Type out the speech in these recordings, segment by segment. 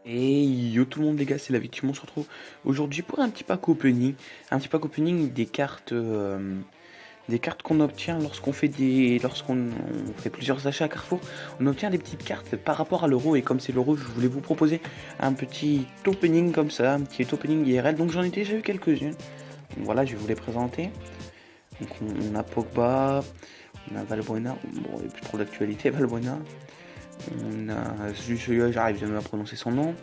Et yo tout le monde les gars, c'est la Victime, on se retrouve aujourd'hui pour un petit pack opening. Un petit pack opening des cartes qu'on obtient lorsqu'on fait plusieurs achats à Carrefour. On obtient des petites cartes par rapport à l'euro, et comme c'est l'euro, je voulais vous proposer un petit opening comme ça, un petit opening IRL. Donc j'en ai déjà eu quelques-unes. Donc voilà, je vais vous les présenter. Donc on a Pogba, on a Valbuena, bon il n'y a plus trop d'actualité Valbuena. On a celui-là, j'arrive jamais à prononcer son nom.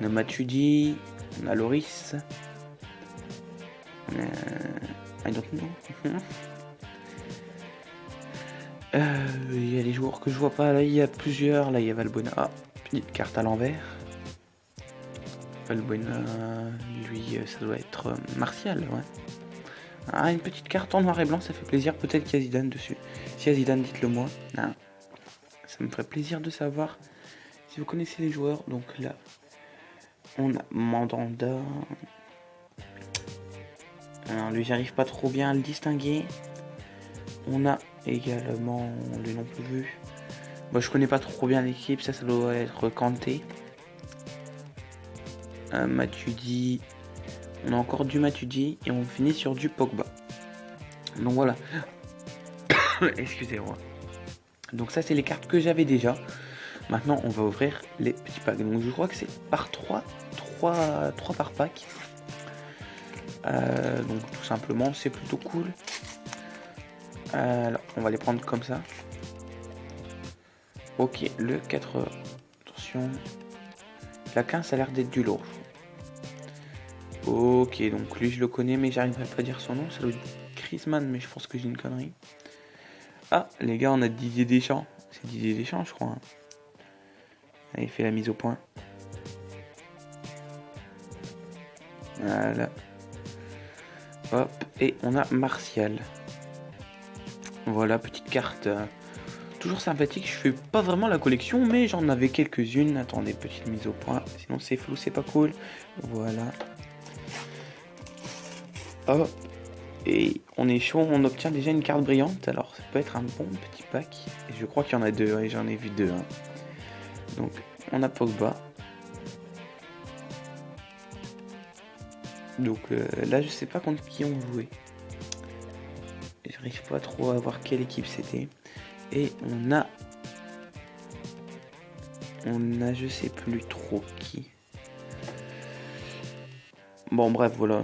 On a Matuidi, on a Loris. I don't know. Il y a les joueurs que je vois pas. Là, il y a plusieurs. Là, il y a Valbuena. Ah, petite carte à l'envers. Valbuena, lui, ça doit être Martial, ouais. Ah, une petite carte en noir et blanc, ça fait plaisir. Peut-être qu'il y a Zidane dessus. S'il y a Zidane, dites-le moi. Non. Ça me ferait plaisir de savoir si vous connaissez les joueurs. Donc là, on a Mandanda. Alors, lui, j'arrive pas trop bien à le distinguer. On a également le non plus vu. Moi, je connais pas trop bien l'équipe. Ça doit être Kanté. Matuidi. On a encore du Matuidi. Et on finit sur du Pogba. Donc voilà. Excusez-moi. Donc ça, c'est les cartes que j'avais déjà. Maintenant, on va ouvrir les petits packs. Donc je crois que c'est par 3 par pack. Donc tout simplement, c'est plutôt cool. Alors, on va les prendre comme ça. Ok, le 4. Attention. La 15, ça a l'air d'être du lourd. Ok, donc lui, je le connais, mais j'arriverai pas à dire son nom. Ça doit être Griezmann, mais je pense que j'ai une connerie. Ah, les gars, on a Didier Deschamps. C'est Didier Deschamps, je crois. Hein. Il fait la mise au point. Voilà. Hop, et on a Martial. Voilà, petite carte. Toujours sympathique. Je fais pas vraiment la collection, mais j'en avais quelques-unes. Attendez, petite mise au point. Sinon, c'est flou, c'est pas cool. Voilà. Hop. Et on est chaud, on obtient déjà une carte brillante. Alors, ça peut être un bon petit pack. Et je crois qu'il y en a deux, et j'en ai vu deux. Hein. Donc, on a Pogba. Donc là, je sais pas contre qui on jouait. J'arrive pas trop à voir quelle équipe c'était. Et on a, je sais plus trop qui. Bon, bref, voilà.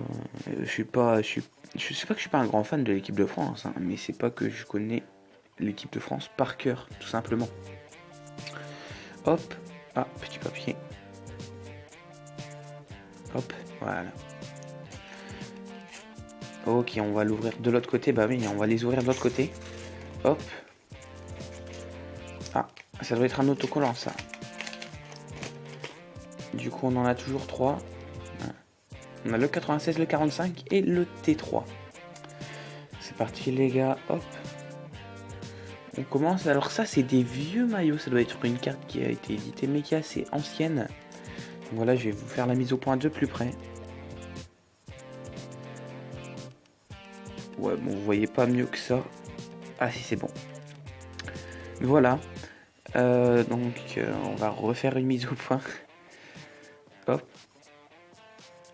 Je sais pas que je suis pas un grand fan de l'équipe de France, hein, mais c'est pas que je connais l'équipe de France par cœur, tout simplement. Hop, ah, petit papier. Hop, voilà. Ok, on va l'ouvrir de l'autre côté. Bah oui, on va les ouvrir de l'autre côté. Hop. Ah, ça doit être un autocollant, ça. Du coup, on en a toujours 3. On a le 96, le 45 et le T3. C'est parti, les gars. Hop. On commence. Alors ça, c'est des vieux maillots. Ça doit être une carte qui a été éditée, mais qui est assez ancienne. Donc voilà, je vais vous faire la mise au point de plus près. Ouais, bon, vous voyez pas mieux que ça. Ah si, c'est bon. Voilà. Donc, on va refaire une mise au point. Hop.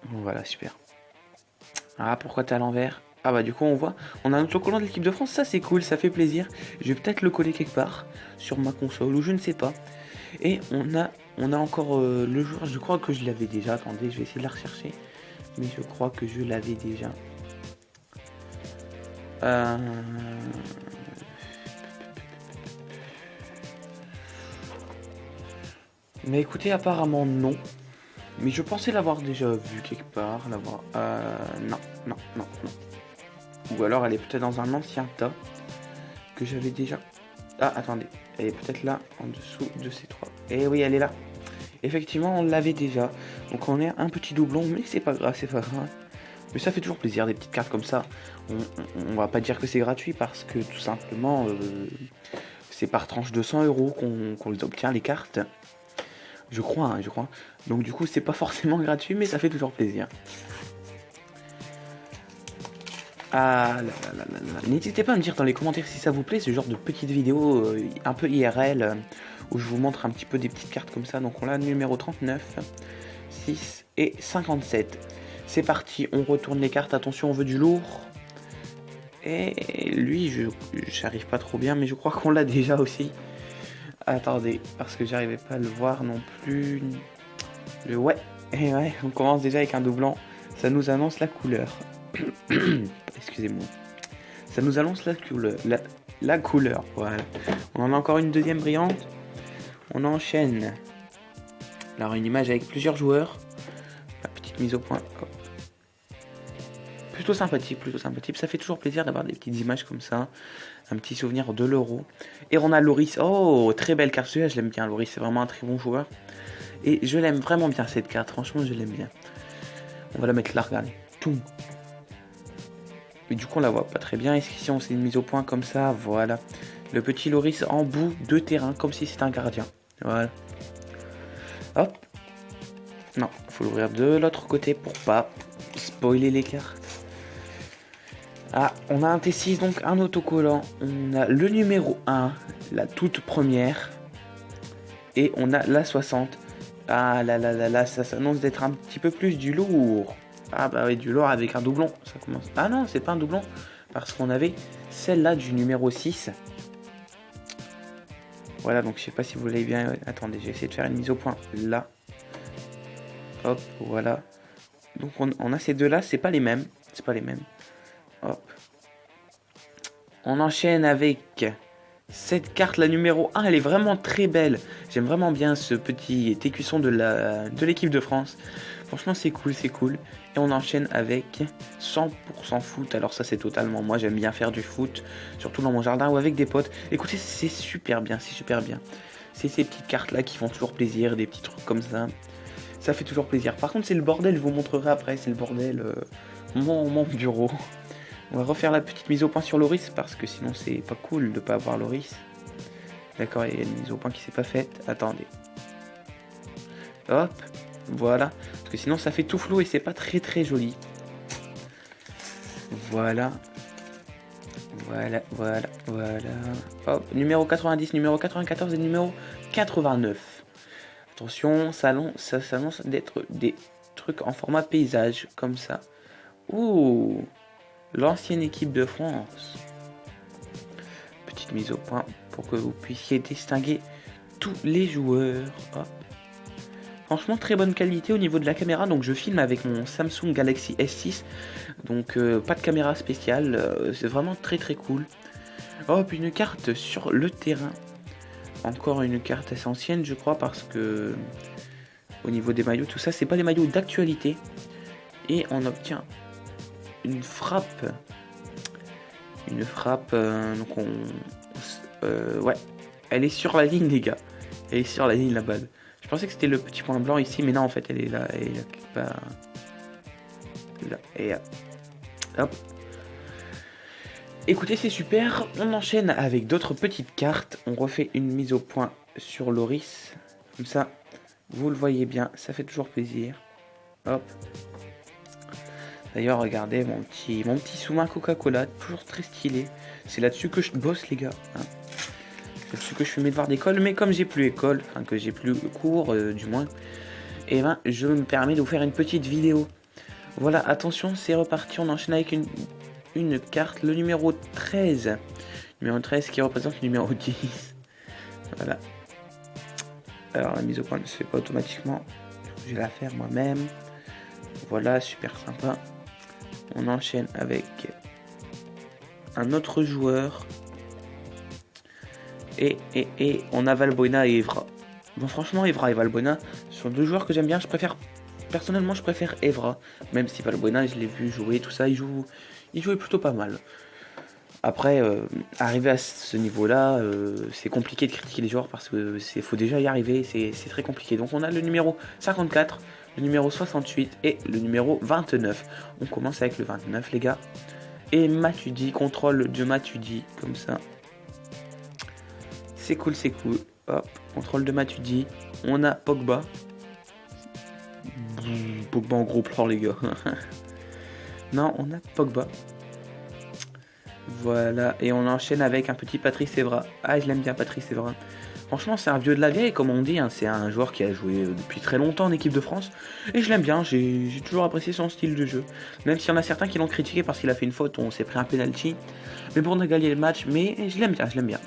Voilà, super. Ah, pourquoi t'es à l'envers? Ah bah du coup, on voit. On a un autocollant de l'équipe de France. Ça, c'est cool, ça fait plaisir. Je vais peut-être le coller quelque part. Sur ma console, ou je ne sais pas. Et on a encore le joueur. Je crois que je l'avais déjà. Attendez, je vais essayer de la rechercher. Mais je crois que je l'avais déjà. Mais écoutez, apparemment non. Mais je pensais l'avoir déjà vu quelque part. Non, non, non, non. Ou alors elle est peut-être dans un ancien tas que j'avais déjà. Ah, attendez. Elle est peut-être là, en dessous de ces trois. Et oui, elle est là. Effectivement, on l'avait déjà. Donc on est un petit doublon, mais c'est pas grave, c'est pas grave. Mais ça fait toujours plaisir, des petites cartes comme ça. On va pas dire que c'est gratuit parce que tout simplement, c'est par tranche de 100 € qu'on les obtient, les cartes. Je crois, hein, je crois. Donc du coup, c'est pas forcément gratuit, mais ça fait toujours plaisir. Ah là là là là là. N'hésitez pas à me dire dans les commentaires si ça vous plaît, ce genre de petites vidéos un peu IRL où je vous montre un petit peu des petites cartes comme ça. Donc on a le numéro 39, 6 et 57. C'est parti, on retourne les cartes. Attention, on veut du lourd. Et lui, j'arrive pas trop bien, mais je crois qu'on l'a déjà aussi. Attendez, parce que j'arrivais pas à le voir non plus. Ouais, et ouais, on commence déjà avec un doublon. Ça nous annonce la couleur. Excusez-moi. Ça nous annonce la couleur. La couleur, voilà. On en a encore une deuxième brillante. On enchaîne. Alors une image avec plusieurs joueurs. La petite mise au point. Hop. Plutôt sympathique, plutôt sympathique. Ça fait toujours plaisir d'avoir des petites images comme ça. Un petit souvenir de l'Euro. Et on a Loris. Oh, très belle carte. Celui-là, je l'aime bien. Loris, c'est vraiment un très bon joueur. Et je l'aime vraiment bien cette carte. Franchement, je l'aime bien. On va la mettre là, regardez. Toum. Mais du coup, on la voit pas très bien. Est-ce qu'ici, on s'est une mise au point comme ça? Voilà. Le petit Loris en bout de terrain, comme si c'était un gardien. Voilà. Hop. Non, faut l'ouvrir de l'autre côté pour pas spoiler les cartes. Ah, on a un T6, donc un autocollant. On a le numéro 1, la toute première. Et on a la 60. Ah là là là là, ça s'annonce d'être un petit peu plus du lourd. Ah bah oui, du lourd avec un doublon. Ça commence. Ah non, c'est pas un doublon. Parce qu'on avait celle-là du numéro 6. Voilà, donc je sais pas si vous l'avez bien. Attendez, j'ai essayé de faire une mise au point là. Hop, voilà. Donc on a ces deux-là, c'est pas les mêmes. C'est pas les mêmes. Hop. On enchaîne avec cette carte, la numéro 1. Elle est vraiment très belle. J'aime vraiment bien ce petit écusson de l'équipe de France. Franchement, c'est cool, c'est cool. Et on enchaîne avec 100% foot. Alors ça, c'est totalement moi. J'aime bien faire du foot, surtout dans mon jardin ou avec des potes. Écoutez, c'est super bien, c'est super bien. C'est ces petites cartes-là qui font toujours plaisir, des petits trucs comme ça. Ça fait toujours plaisir. Par contre, c'est le bordel, je vous montrerai après. C'est le bordel, mon bureau. On va refaire la petite mise au point sur Loris parce que sinon c'est pas cool de pas avoir Loris. D'accord, il y a une mise au point qui s'est pas faite. Attendez. Hop, voilà. Parce que sinon ça fait tout flou et c'est pas très très joli. Voilà. Voilà, voilà, voilà. Hop, numéro 90, numéro 94 et numéro 89. Attention, ça s'annonce d'être des trucs en format paysage, comme ça. Ouh, l'ancienne équipe de France. Petite mise au point pour que vous puissiez distinguer tous les joueurs. Hop. Franchement, très bonne qualité au niveau de la caméra. Donc, je filme avec mon Samsung Galaxy S6. Donc, pas de caméra spéciale. C'est vraiment très très cool. Hop, une carte sur le terrain. Encore une carte assez ancienne, je crois, parce que au niveau des maillots, tout ça, c'est pas des maillots d'actualité. Et on obtient une frappe. Une frappe. Donc, ouais. Elle est sur la ligne, les gars. Elle est sur la ligne là-bas. Je pensais que c'était le petit point blanc ici, mais non, en fait, elle est là. Elle est là, quelque part. Là. Et hop. Écoutez, c'est super. On enchaîne avec d'autres petites cartes. On refait une mise au point sur Loris. Comme ça, vous le voyez bien. Ça fait toujours plaisir. Hop. D'ailleurs, regardez mon petit sous-main Coca-Cola. Toujours très stylé. C'est là-dessus que je bosse, les gars. Hein. C'est là-dessus que je fais mes devoirs d'école. Mais comme j'ai plus école, enfin que j'ai plus cours, du moins, et ben, je me permets de vous faire une petite vidéo. Voilà, attention, c'est reparti. On enchaîne avec une carte, le numéro 13. Numéro 13 qui représente le numéro 10. Voilà. Alors la mise au point ne se fait pas automatiquement. Je vais la faire moi-même. Voilà, super sympa. On enchaîne avec un autre joueur. Et on a Valbuena et Evra. Bon, franchement, Evra et Valbuena sont deux joueurs que j'aime bien. Personnellement, je préfère Evra. Même si Valbuena, je l'ai vu jouer, tout ça, il jouait plutôt pas mal. Après, arriver à ce niveau-là, c'est compliqué de critiquer les joueurs parce que faut déjà y arriver, c'est très compliqué. Donc on a le numéro 54, le numéro 68 et le numéro 29. On commence avec le 29, les gars. Et Matuidi, contrôle de Matuidi, comme ça. C'est cool, c'est cool. Hop, contrôle de Matuidi. On a Pogba. Pogba en gros plan, les gars. Non, on a Pogba. Voilà, et on enchaîne avec un petit Patrice Evra. Ah, je l'aime bien, Patrice Evra. Franchement, c'est un vieux de la vieille, comme on dit. Hein. C'est un joueur qui a joué depuis très longtemps en équipe de France. Et je l'aime bien, j'ai toujours apprécié son style de jeu. Même s'il y en a certains qui l'ont critiqué parce qu'il a fait une faute, on s'est pris un penalty. Mais bon, on a gagné le match, mais je l'aime bien, je l'aime bien.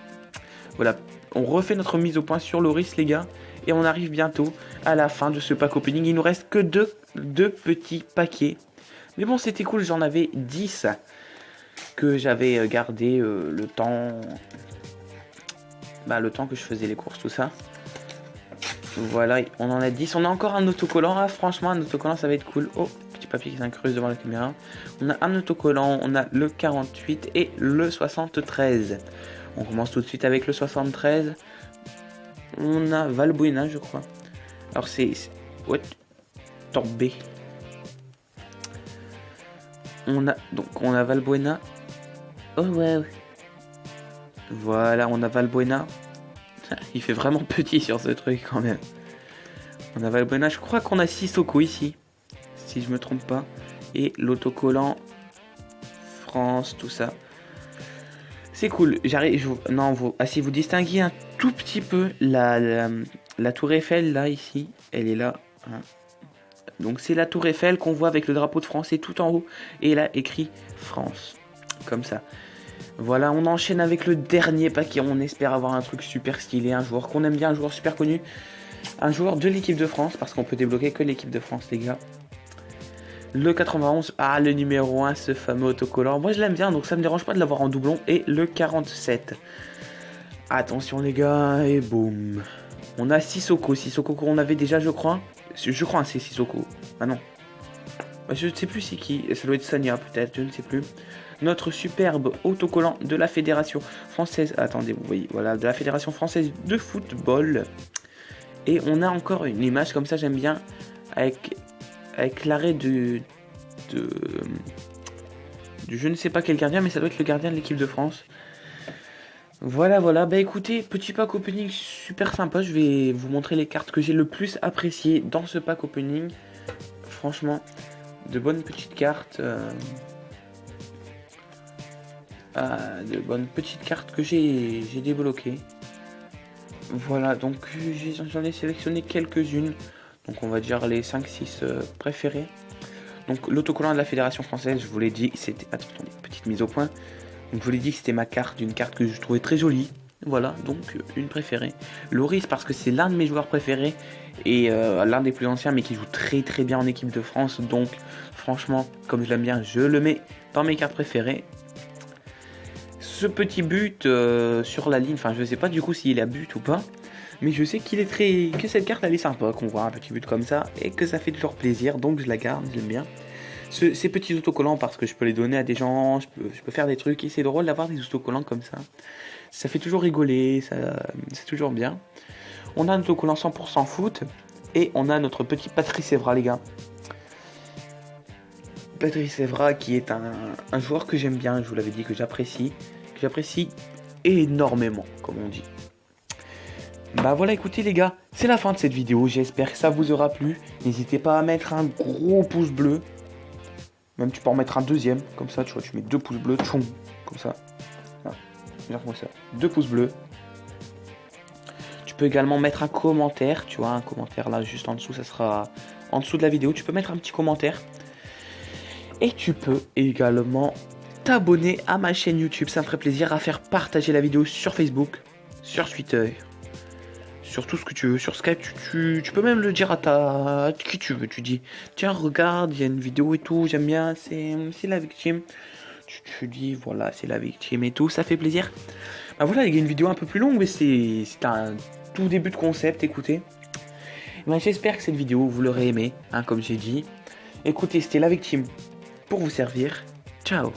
Voilà, on refait notre mise au point sur Loris, les gars. Et on arrive bientôt à la fin de ce pack opening. Il nous reste que deux petits paquets. Mais bon, c'était cool, j'en avais 10 que j'avais gardé le temps que je faisais les courses, tout ça. Voilà, on en a 10. On a encore un autocollant. Ah, franchement, un autocollant, ça va être cool. Oh, petit papier qui s'incruste devant la caméra. On a un autocollant, on a le 48 et le 73. On commence tout de suite avec le 73. On a Valbuena, je crois. Alors, c'est... What? Torbé. On a Valbuena. Oh, ouais. Voilà, on a Valbuena. Il fait vraiment petit sur ce truc quand même. On a Valbuena, je crois qu'on a Sissoko ici, si je me trompe pas. Et l'autocollant France, tout ça. C'est cool. J'arrive. Non, si vous distinguez un tout petit peu la tour Eiffel là, ici, elle est là. Hein. Donc c'est la tour Eiffel qu'on voit avec le drapeau de France et tout en haut. Et là, écrit France. Comme ça. Voilà, on enchaîne avec le dernier paquet. On espère avoir un truc super stylé, un joueur qu'on aime bien, un joueur super connu. Un joueur de l'équipe de France, parce qu'on peut débloquer que l'équipe de France, les gars. Le 91, ah, le numéro 1, ce fameux autocollant. Moi, je l'aime bien, donc ça me dérange pas de l'avoir en doublon. Et le 47. Attention, les gars, et boum. On a Sissoko qu'on avait déjà, je crois. Je crois, c'est Sissoko. Ah non. Je ne sais plus c'est qui. Ça doit être Sania, peut-être, je ne sais plus. Notre superbe autocollant de la Fédération Française. Attendez, vous voyez, voilà, de la Fédération Française de Football. Et on a encore une image comme ça, j'aime bien, avec l'arrêt du je ne sais pas quel gardien, mais ça doit être le gardien de l'équipe de France. Voilà, bah écoutez, petit pack opening super sympa. Je vais vous montrer les cartes que j'ai le plus appréciées dans ce pack opening. Franchement, de bonnes petites cartes. De bonnes petites cartes que j'ai débloquées. Voilà, donc j'en ai sélectionné quelques-unes. Donc on va dire les 5-6 préférés. Donc l'autocollant de la Fédération Française, je vous l'ai dit, c'était... Attendez, petite mise au point. Donc je vous l'ai dit que c'était ma carte, une carte que je trouvais très jolie. Voilà, donc une préférée. Loris, parce que c'est l'un de mes joueurs préférés. Et l'un des plus anciens, mais qui joue très très bien en équipe de France. Donc franchement, comme je l'aime bien, je le mets dans mes cartes préférées. Ce petit but sur la ligne, enfin je sais pas du coup s'il a but ou pas, mais je sais que cette carte elle est sympa, qu'on voit un petit but comme ça et que ça fait toujours plaisir, donc je la garde, j'aime bien. Ces petits autocollants, parce que je peux les donner à des gens, je peux faire des trucs et c'est drôle d'avoir des autocollants comme ça. Ça fait toujours rigoler, c'est toujours bien. On a un autocollant 100% foot et on a notre petit Patrice Evra, les gars. Patrice Evra qui est un joueur que j'aime bien, je vous l'avais dit, que j'apprécie énormément, comme on dit. Bah voilà, écoutez les gars, c'est la fin de cette vidéo, j'espère que ça vous aura plu. N'hésitez pas à mettre un gros pouce bleu. Même tu peux en mettre un deuxième, comme ça, tu vois, tu mets 2 pouces bleus, tchoum, comme ça. Regarde-moi ça, 2 pouces bleus. Tu peux également mettre un commentaire, tu vois, un commentaire là juste en dessous, ça sera en dessous de la vidéo. Tu peux mettre un petit commentaire. Et tu peux également t'abonner à ma chaîne YouTube, ça me ferait plaisir, à faire partager la vidéo sur Facebook, sur Twitter, sur tout ce que tu veux, sur Skype, tu peux même le dire à qui tu veux, tu dis, tiens regarde, il y a une vidéo et tout, j'aime bien, c'est la victime, tu dis, voilà, c'est la victime et tout, ça fait plaisir. Bah voilà, il y a une vidéo un peu plus longue, mais c'est un tout début de concept, écoutez. Bah, j'espère que cette vidéo, vous l'aurez aimé, hein, comme j'ai dit. Écoutez, c'était la victime pour vous servir. Ciao.